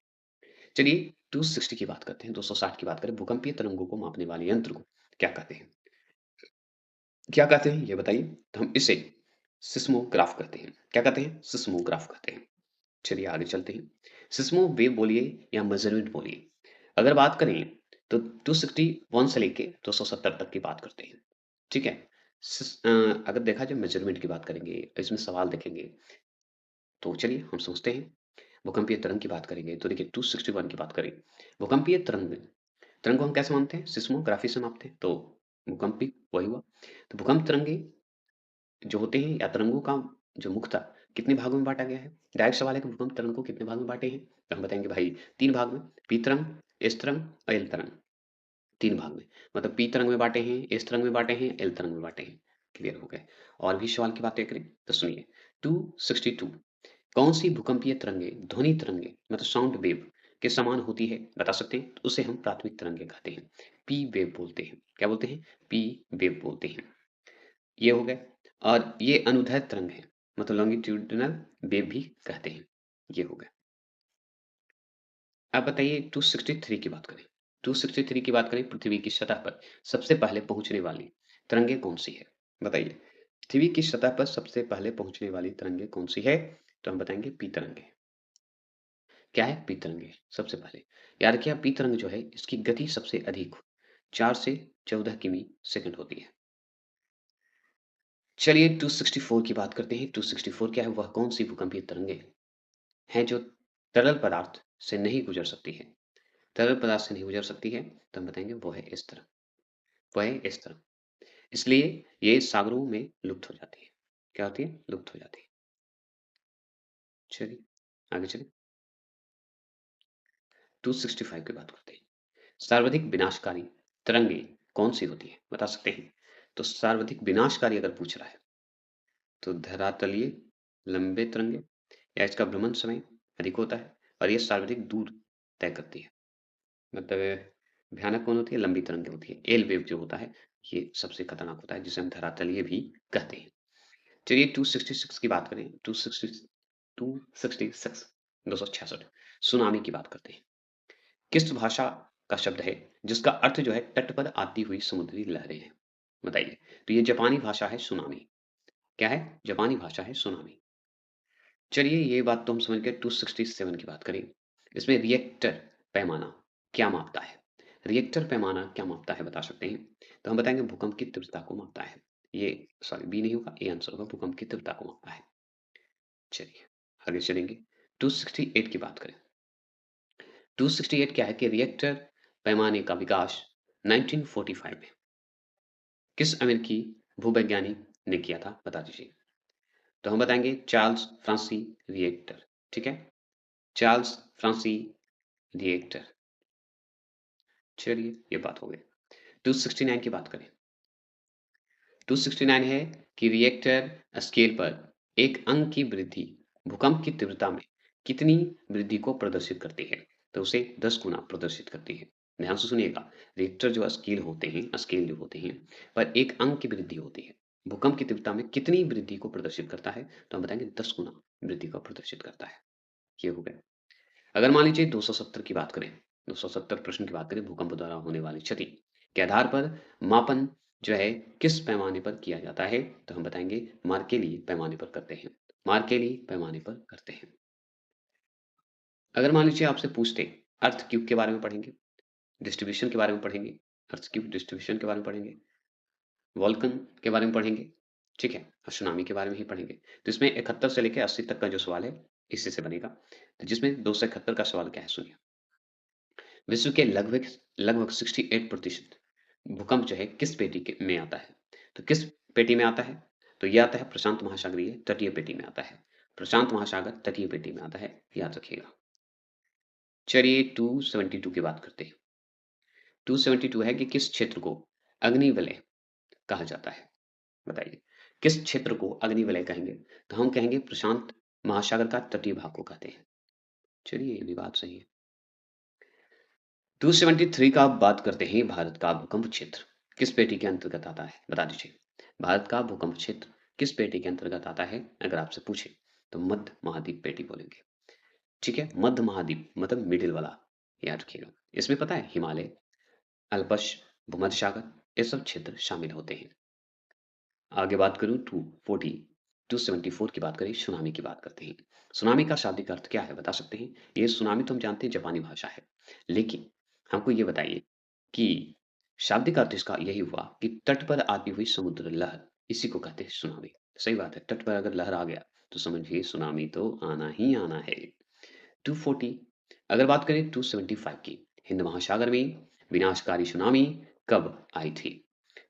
चलिए 260 की बात करते हैं, 260 की बात करें, भूकंपीय तरंगों को मापने वाले यंत्र को क्या कहते हैं? क्या कहते हैं ये बताइए? तो हम इसे सिस्मोग्राफ कहते हैं। क्या कहते हैं? सिस्मोग्राफ कहते हैं। चलिए आगे चलते हैं। सिस्मो वेव बोलिए या मेज़रमेंट बोलिए। अगर बात करें तो 261 से लेके 270 तक की बात करते हैं। ठीक है? अगर देखा जाए मेज़रमेंट की बात करेंगे, इसमें सवाल देखेंगे तो चलिए हम समझते हैं। भूकंपीय तरंग की बात करेंगे तो देखिए 261 की बात करें। भूकंपीय तरंग को हम कैसे मानते हैं? सिस्मोग्राफी से मापते हैं। तो भूकंपी वही हुआ। तो भूकंप तरंगे जो होते हैं या तरंगों का जो मुख्यतः कितने भागों में बाँटा गया है? डायरेक्ट सवाल है कि भूकंप तरंग को कितने भाग में बाँटे हैं? तो हम बताएँगे भाई 3 भाग में, पी तरंग, एस तरंग और एल तरंग। 3 भाग में। मतलब पी तरंग में बाँटे हैं, एस तरंग में बाँटे हैं, एल तरंग में बाँटे हैं। क्लियर हो गए। और भी सवाल की बातें करें तो सुनिए 262 कौन-सी भूकंपीय तरंगें ध्वनि तरंगें मतलब साउंड वेव के समान होती है? बता सकते हैं? तो उसे हम प्राथमिक तरंगें कहते हैं। पी वेव बोलते हैं। क्या बोलते हैं? पी वेव बोलते हैं। ये हो गए और ये अनुदैर्ध्य तरंग है मतलब लॉन्गिट्यूडिनल वेव भी कहते हैं। ये हो गए। अब बताइए 263 की बात करें। 263 की बात करें पृथ्वी की सतह पर सबसे पहले पहुंचने वाली तरंगे कौन सी है? बताइए पृथ्वी की सतह पर सबसे पहले पहुंचने वाली तरंगे कौन सी है? तो हम बताएंगे पी तरंगे। क्या है? पी तरंगे सबसे पहले। याद रखिए पी तरंग जो है इसकी गति सबसे अधिक 4 से 14 किमी सेकंड होती है। चलिए 264 की बात करते हैं। 264 क्या है? वह कौन सी भूकंपीय तरंगे हैं जो तरल पदार्थ से नहीं गुजर सकती है? तरल पदार्थ से नहीं गुजर सकती है तो हम बताएँगे वो है इस तरह, वो है इस तरह। इसलिए ये सागरों में लुप्त हो जाती है। क्या होती है? लुप्त हो जाती है। चलिए, आगे चलें। 265 की बात करते हैं। सर्वाधिक विनाशकारी तरंगे कौन-सी होती है? बता सकते हैं? तो सर्वाधिक विनाशकारी अगर पूछ रहा है, तो धरातलीय लंबे तरंगे या इसका भ्रमण समय अधिक होता है और ये सर्वाधिक दूर तय करती है। मतलब भयानक कौन होती है? लंबी तरंगे होती है। एल वेव जो होता है, ये सबसे खतरनाक होता है, जिसे हम धरातलीय भी कहते हैं। चलिए 266 की बात करें, 266 266 सुनामी की बात करते हैं। किस भाषा का शब्द है, जिसका अर्थ जो है तट पर आती हुई समुद्री लहरें हैं? बताइए। तो ये जापानी भाषा है सुनामी। क्या है? जापानी भाषा है सुनामी। चलिए ये बात तो हम समझ गए 267 की बात करें। इसमें रिएक्टर पैमाना क्या मापता है? रिएक्टर पैमाना क्या मापता है बता सकते हैं? तो हम बताएँगे भूकंप की तीव्रता को मापता है। ये सॉरी बी नहीं होगा, ए आंसर होगा भूकंप की तीव्रता को मापता है। चलिए आगे चलेंगे 268 की बात करें। 268 क्या है कि रिएक्टर पैमाने का विकास 1945 में किस अमेरिकी भूवैज्ञानिक ने किया था? बता दीजिए। तो हम बताएँगे चार्ल्स फ्रांसी रिएक्टर, ठीक है? चार्ल्स फ्रांसी रिएक्टर। चलिए ये बात हो गई। 269 की बात करें। 269 है कि रिएक्टर स्केल पर एक अंक की वृद्धि भूकंप की तीव्रता में कितनी वृद्धि को प्रदर्शित करती है? तो उसे 10 गुना प्रदर्शित करती है। ध्यान से सुनिएगा, रिएक्टर जो स्केल होते हैं, स्केल जो होते हैं, पर एक अंक की वृद्धि होती है। भूकंप की तीव्रता में कितनी वृद्धि को प्रदर्शित करता है? तो हम बताएँगे 10 गुना वृद्धि को प्रदर्शित करता है। ये हो गया। अगर मान लीजिए 270 की बात करें, 270 प्रश्न की बात करें भूकंप द्वारा होने वाली क्षति के आधार पर मापन जो है किस पैमाने पर किया जाता है? तो हम बताएँगे मार्केली पैमाने पर करते हैं। मार्केली पैमाने पर करते हैं। अगर मान लीजिए आपसे पूछते अर्थ क्यूब के बारे में पढ़ेंगे, डिस्ट्रीब्यूशन के बारे में पढ़ेंगे, अर्थ क्यूब डिस्ट्रीब्यूशन के बारे में पढ़ेंगे, वोल्कन के बारे में पढ़ेंगे, ठीक है? और सुनामी के बारे में ही पढ़ेंगे। तो इसमें 71 से लेके 80 तक का जो सवाल है, इसी से बनेगा। तो जिसमें 271 का सवाल क्या है सुनिए। विश्व के लगभग लगभग 68% भूकंप जो है किस पेटी के में आता है? तो किस पेटी में आता है? तो ये आता है प्रशांत महासागरीय तटीय पेटी में आता है। प्रशांत महासागर तटीय पेटी में आता है, याद रखिएगा। चलिए 272 की बात करते हैं। 272 है कि किस क्षेत्र को अग्निवलय कहा जाता है? बताइए। किस क्षेत्र को अग्निवलय कहेंगे? तो हम कहेंगे प्रशांत महासागर का तटीय भाग को कहते हैं। चलिए ये भी बात सही है। 273 का बात करते हैं भारत का भूकंप क्षेत्र किस पेटी के अंतर्गत आता है? बता दीजिए। भारत का भूकंप क्षेत्र किस पेटी के अंतर्गत आता है? अगर आपसे पूछे तो मध्य महाद्वीप पेटी बोलेंगे। ठीक है? मध्य महाद्वीप मतलब मिडिल वाला, याद रखिएगा। इसमें पता है हिमालय, अल्पस, भूमध्य सागर ये सब क्षेत्र शामिल होते हैं। आगे बात करूँ 274 की बात करें, सुनामी की बात करते हैं। सुनामी का शाब्दिक अर्थ क्या है बता सकते हैं? ये सुनामी तो हम जानते हैं जापानी भाषा है। लेकिन हमको ये बताइए कि शाब्दिक अर्थ इसका यही हुआ कि तट पर आती हुई समुद्र लहर, इसी को कहते हैं सुनामी। सही बात है, तट पर अगर लहर आ गया तो समझिए सुनामी तो आना ही आना है। 240 अगर बात करें 275 की, हिंद महासागर में विनाशकारी सुनामी कब आई थी?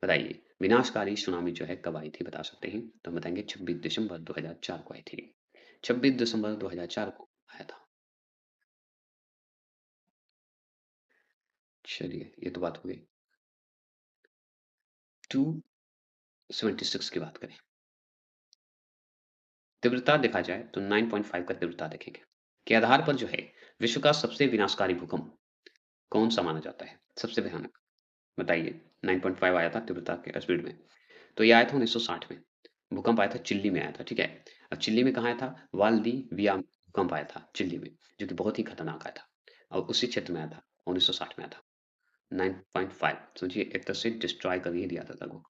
बताइए, विनाशकारी सुनामी जो है कब आई थी बता सकते हैं? तो हम बताएँगे 26 दिसंबर 2004 को आई थी। 26 दिसंबर 2004 को आया था। चलिए, ये तो बात हो गई। 276 की बात करें, तीव्रता देखा जाए तो 9.5 का तीव्रता देखेंगे। के आधार पर जो है, विश्व का सबसे विनाशकारी भूकंप कौन-सा माना जाता है? सबसे भयानक? बताइए, 9.5 आया था तीव्रता के स्पीड में। तो ये आया था 1960 में। भूकंप आया था चिल्ली में आया था, ठीक है? अब चिल्ली में कहाँ आया था? वाल्दिविया भूकंप आया था चिल्ली में, जो कि बहुत ही खतरनाक आया था और उसी क्षेत्र में आया था, 1960 में आया था। 9.5 सोचिए एक तरह से डिस्ट्रॉय कर ही दिया था लगभग।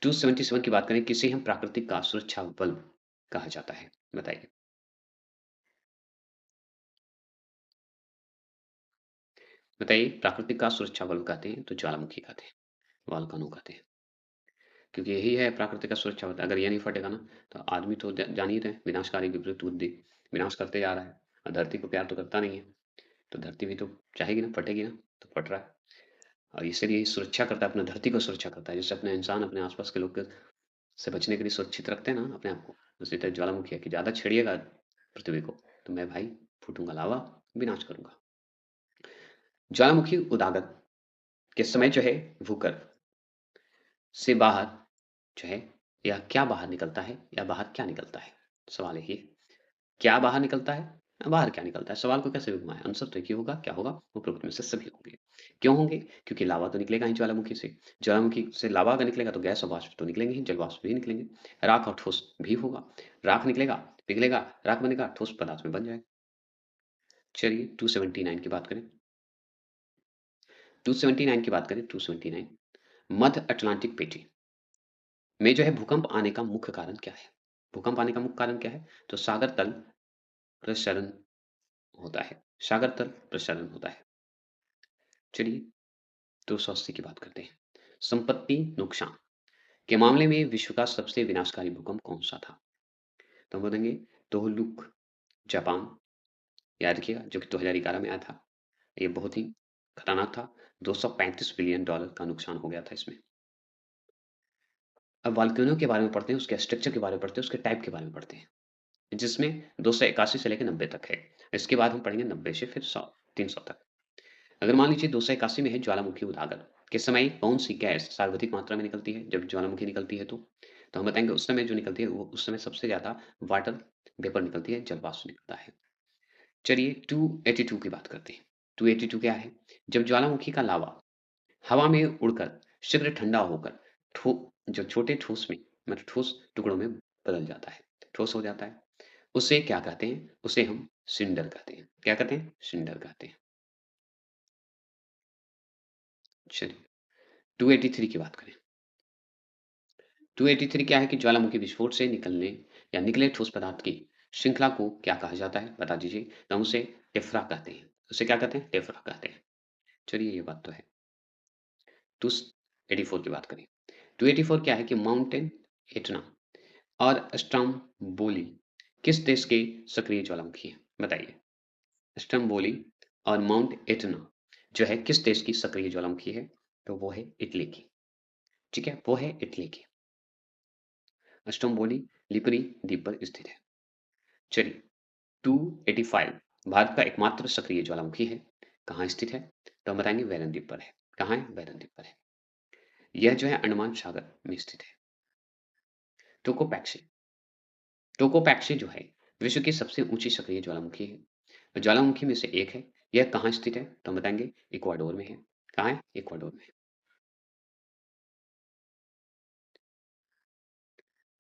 277 की बात करें, किसे हम प्राकृतिक का सुरक्षा बल कहा जाता है? बताइए। बताइए, प्राकृतिक का सुरक्षा बल कहते हैं तो ज्वालामुखी कहते हैं, वोल्केनो कहते हैं। क्योंकि यही है प्राकृतिक का सुरक्षा बल। अगर ये नहीं फटेगा ना, तो आदमी तो जान ही रहे हैं, विनाशकारी विपरीत बुद्धि, विनाश करते जा रहा है और धरती को प्यार तो करता नहीं है। तो धरती भी तो चाहेगी ना, फटेगी ना, तो फट रहा है। और इसीलिए सुरक्षा करता है, अपना धरती को सुरक्षा करता है। जैसे अपने इंसान अपने आसपास के लोग से बचने के लिए सुरक्षित रखते हैं ना अपने आप को, उसी तरह ज्वालामुखी है कि ज़्यादा छेड़िएगा पृथ्वी को, तो मैं भाई फूटूँगा लावा, विनाश करूँगा। ज्वालामुखी उदागर के समय जो है भूगर्भ से बाहर जो है, या क्या बाहर निकलता है या बाहर क्या निकलता है? सवाल यही है। क्या बाहर निकलता है? बाहर क्या निकलता है? सवाल को कैसे भी घुमाएँ, आंसर तो एक ही होगा, क्या होगा? उपरोक्त में से सभी होंगे। क्यों होंगे? क्योंकि लावा तो निकलेगा ही ज्वालामुखी से। ज्वालामुखी से लावा अगर निकलेगा तो गैस और वाष्प तो निकलेंगे ही, जल वाष्प भी निकलेंगे। राख और ठोस भी होगा। राख निकलेगा, पिघलेगा, राख बनेगा, ठोस पदार्थ में बन जाएगा। चलिए 279 की बात करें। 279 की बात करें, 279 मध्य अटलांटिक पेटी में जो है भूकंप आने का मुख्य कारण क्या है? भूकंप आने का मुख्य कारण क्या है? तो सागर तल प्रसरण होता है। सागर तल प्रसरण होता है। चलिए 280 की बात करते हैं। संपत्ति नुकसान के मामले में विश्व का सबसे विनाशकारी भूकंप कौन-सा था? तो हम बोलेंगे तोहोलुक, जापान, याद रखिएगा जो कि 2011 में आया था। ये बहुत ही खतरनाक था। $235 बिलियन का नुकसान हो गया था इसमें। अब वोल्केनो के बारे में पढ़ते हैं, उसके स्ट्रक्चर के बारे में पढ़ते हैं, उसके टाइप के बारे में पढ़ते हैं, जिसमें 281 से लेके 90 तक है। इसके बाद हम पढ़ेंगे 90 से फिर 100 300 तक। अगर मान लीजिए 281 में है ज्वालामुखी उदागर के समय कौन सी गैस सर्वाधिक मात्रा में निकलती है जब ज्वालामुखी निकलती है तो हम बताएंगे उस समय जो निकलती है वो उस समय सबसे ज्यादा वाटर वेपर निकलती है, जल वाष्प निकलता है। चलिए 282 की बात करते हैं। 282 क्या है? जब ज्वालामुखी का लावा हवा में उड़कर शीघ्र ठंडा होकर ठो जो छोटे ठोस में मतलब ठोस टुकड़ों में बदल जाता है, ठोस हो जाता है, उसे क्या कहते हैं? उसे हम सिंडर कहते हैं। क्या कहते हैं? सिंडर कहते हैं। चलिए 283 की बात करें। 283 क्या है कि ज्वालामुखी विस्फोट से निकलने या निकले ठोस पदार्थ की श्रृंखला को क्या कहा जाता है? बता दीजिए। तो हम उसे टेफ्रा कहते हैं। उसे क्या कहते हैं? टेफ्रा कहते हैं। चलिए ये बात तो है। 284 की बात करें। 284 क्या है कि माउंटेन एटना और स्ट्रम्बोली किस देश के सक्रिय ज्वालामुखी हैं? बताइए। स्ट्रम्बोली और माउंट एटना जो है किस देश की सक्रिय ज्वालामुखी है? तो वो है इटली की। ठीक है? वो है इटली की। स्ट्रम्बोली लिपरी द्वीप पर स्थित है। चलिए 285 भारत का एकमात्र सक्रिय ज्वालामुखी है। कहाँ स्थित है? तो हम बताएँगे वैरन द्वीप पर है। कहाँ है? वैरन द्वीप पर है। यह जो है अंडमान सागर में स्थित है। टोकोपैक्सी टोकोपैक्सी जो है विश्व की सबसे ऊँची सक्रिय ज्वालामुखी है। ज्वालामुखी में से एक है। यह कहाँ स्थित है? तो हम बताएँगे इक्वाडोर में है। कहाँ है? इक्वाडोर में है।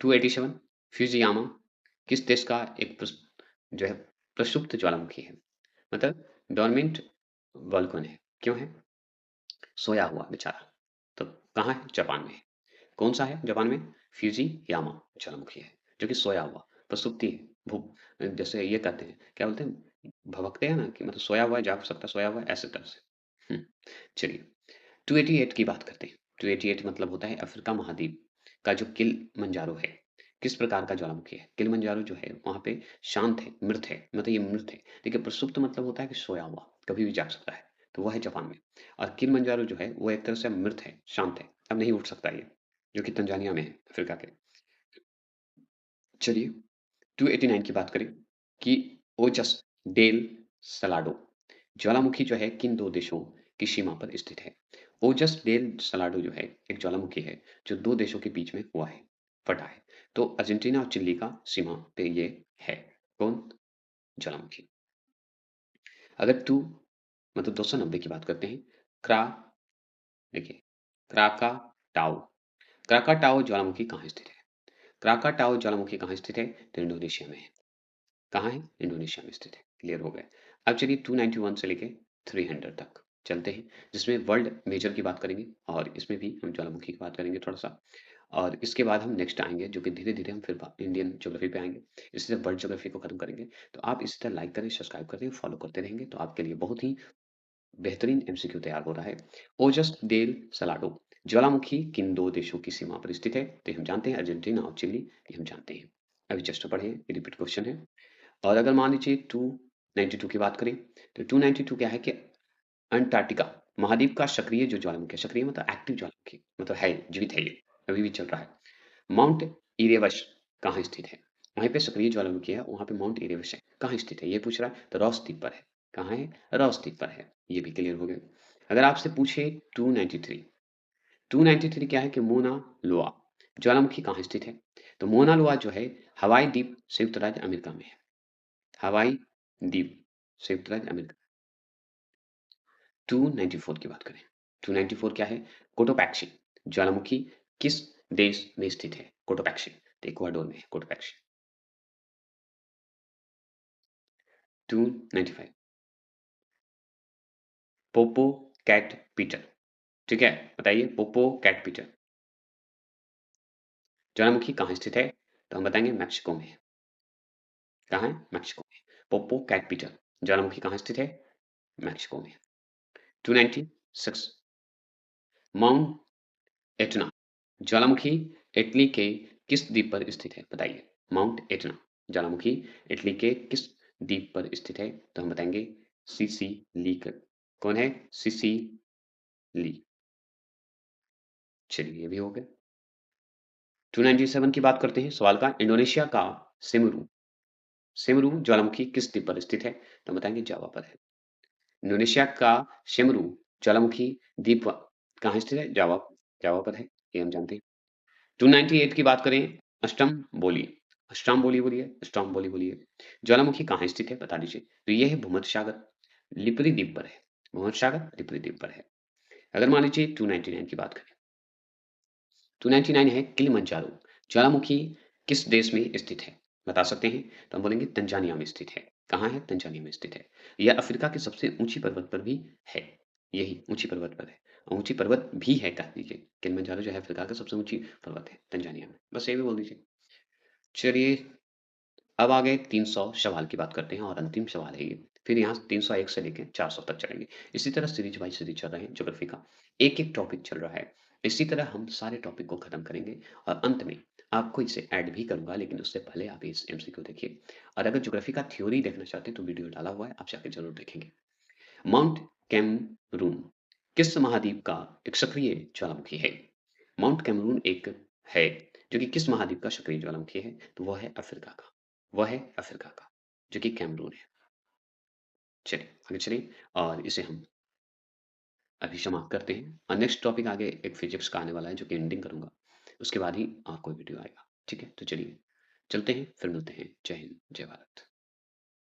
287 फ्यूजियामा किस देश का एक जो है प्रसुप्त ज्वालामुखी है? मतलब डोरमेंट वोल्केनो है। क्यों है? सोया हुआ बेचारा। तो कहाँ है? जापान में है। कौन-सा है जापान में? फ्यूजियामा ज्वालामुखी है, जो कि सोया हुआ, प्रसुप्ति है, जैसे ये कहते हैं, क्या बोलते हैं? भभकते हैं ना कि मतलब सोया हुआ है, जाग सकता है, सोया हुआ है, ऐसे तरह से। चलिए 288 की बात करते हैं। 288 मतलब होता है अफ्रीका महाद्वीप का जो किलिमंजारो है। किस प्रकार का ज्वालामुखी है? किलिमंजारो जो है वहाँ पे शांत है, मृत है, मतलब ये मृत है। देखिए प्रसुप्त मतलब होता है कि सोया हुआ, कभी भी जाग सकता है, तो वो है जापान में। और किलिमंजारो जो है वो एक तरह से मृत है, शांत है, अब नहीं उठ सकता ये, जो कि तंजानिया में है, अफ्रीका के। चलिए 289 की बात करें कि ओजस डेल सलाडो ज्वालामुखी जो है किन 2 देशों की सीमा पर स्थित है? ओजस डेल सलाडो जो है एक ज्वालामुखी है जो 2 देशों के बीच में हुआ है, फटा है। तो अर्जेंटीना और चिली का सीमा पे ये है। कौन? ज्वालामुखी। अगर 2 मतलब 290 की बात करते हैं, क्रा देखिए क्राकाटाओ क्राकाटाओ ज्वालामुखी कहाँ स्थित है? क्राकाटाओ ज्वालामुखी कहाँ स्थित है? तो इंडोनेशिया में है। कहाँ है? इंडोनेशिया में स्थित है। क्लियर हो गया। अब चलिए 291 से लेके 300 तक चलते हैं, जिसमें वर्ल्ड मेजर की बात करेंगे और इसमें भी हम ज्वालामुखी की बात करेंगे थोड़ा-सा। और इसके बाद हम नेक्स्ट आएँगे जो कि धीरे-धीरे हम फिर इंडियन ज्योग्राफी पे आएँगे। इसी तरह वर्ल्ड ज्योग्राफी को खत्म करेंगे। तो आप इसी तरह लाइक करें, सब्सक्राइब करें, फॉलो करते रहेंगे तो आपके लिए बहुत ही बेहतरीन एमसीक्यू तैयार हो रहा है। ओजस डेल सलाडो ज्वालामुखी किन 2 देशों की सीमा पर स्थित है? तो ये हम जानते हैं अर्जेंटीना और चिली, ये हम जानते हैं। अभी जस्ट पढ़े, ये रिपीट क्वेश्चन है। और अगर मान लीजिए 292 की बात करें, तो 292 क्या है कि अंटार्कटिका महाद्वीप का सक्रिय जो ज्वालामुखी है, सक्रिय मतलब एक्टिव ज्वालामुखी, मतलब है, जीवित है ये, अभी भी चल रहा है। माउंट इरेबस कहाँ स्थित है? वहीं पे सक्रिय ज्वालामुखी है, वहाँ पे माउंट इरेबस है। कहाँ स्थित है? ये पूछ रहा है, तो रॉस द्वीप पर है। कहाँ है? रॉस द्वीप पर है। ये भी क्लियर हो गया। अगर आपसे पूछे 293 293 क्या है कि मोना लोआ ज्वालामुखी कहाँ स्थित है? तो मोना लोआ जो है हवाई द्वीप संयुक्त राज्य अमेरिका में है। हवाई द्वीप संयुक्त राज्य अमेरिका। 294 की बात करें, 294 क्या है? कोटोपैक्सी ज्वालामुखी किस देश में स्थित है? कोटोपैक्सी तो इक्वाडोर में है कोटोपैक्सी। 295 पोपो कैट पीटर, ठीक है? बताइए पोपो कैट पीटर ज्वालामुखी कहाँ स्थित है? तो हम बताएंगे मैक्सिको में है। कहाँ है? मैक्सिको में। पोपो कैट पीटर ज्वालामुखी कहाँ स्थित है? मैक्सिको में। 296 माउंट एटना ज्वालामुखी इटली के किस द्वीप पर स्थित है? बताइए। माउंट एटना ज्वालामुखी इटली के किस द्वीप पर स्थित है? तो हम बताएंगे सिसिली कर। कौन है? सिसिली। चलिए ये भी हो गया। 297 की बात करते हैं सवाल का। इंडोनेशिया का सेमरू सेमरू ज्वालामुखी किस द्वीप पर स्थित है? तो हम बताएंगे जावा पर है। इंडोनेशिया का सेमरू ज्वालामुखी द्वीप कहाँ स्थित है? जावा जावा पर है, ये हम जानते हैं। 298 की बात करें, अष्टम बोली अष्टम बोली बोलिए, अष्टम बोली बोलिए। ज्वालामुखी कहाँ स्थित है? बता दीजिए। तो ये है भूमध्य सागर, लिपुरी द्वीप पर है। भूमध्य सागर लिपुरी द्वीप पर है। अगर मान लीजिए 299 की बात करें, 299 है किलिमंजारो ज्वालामुखी किस देश में स्थित है? बता सकते हैं? तो हम बोलेंगे तंजानिया में स्थित है। कहाँ है? तंजानिया में स्थित है। यह अफ्रीका की सबसे ऊंची पर्वत पर भी है। यही ऊंची पर्वत पर है। और ऊंची पर्वत भी है कह दीजिए। किलिमंजारो जो है अफ्रीका का सबसे ऊंची पर्वत है तंजानिया में। बस ये भी बोल दीजिए। चलिए अब आगे 300 सवाल की बात करते हैं और अंतिम सवाल है ये। फिर यहाँ 301 से लेके 400 तक चलेंगे। इसी तरह सीरीज बाय सीरीज चल रहे हैं ज्योग्राफी का। एक-एक टॉपिक चल रहा है। इसी तरह हम सारे टॉपिक को खत्म करेंगे और अंत में आपको इसे ऐड भी करूँगा, लेकिन उससे पहले आप इस एमसीक्यू देखिए। और अगर ज्योग्राफी का थ्योरी देखना चाहते हैं तो वीडियो डाला हुआ है, आप जाके ज़रूर देखेंगे। माउंट कैमरून किस महाद्वीप का एक सक्रिय ज्वालामुखी है? माउंट कैमरून एक है जो कि किस महाद्वीप का सक्रिय ज्वालामुखी है? तो वह है अफ्रीका का। वह है अफ्रीका का, जो कि कैमरून है। चलिए, आगे चलिए और इसे हम अभी समाप्त करते हैं और नेक्स्ट टॉपिक आगे एक फिजिक्स का आने वाला है जो कि एंडिंग करूँगा। उसके बाद ही कोई वीडियो आएगा। ठीक है? तो चलिए, चलते हैं, फिर मिलते हैं। जय हिंद, जय भारत।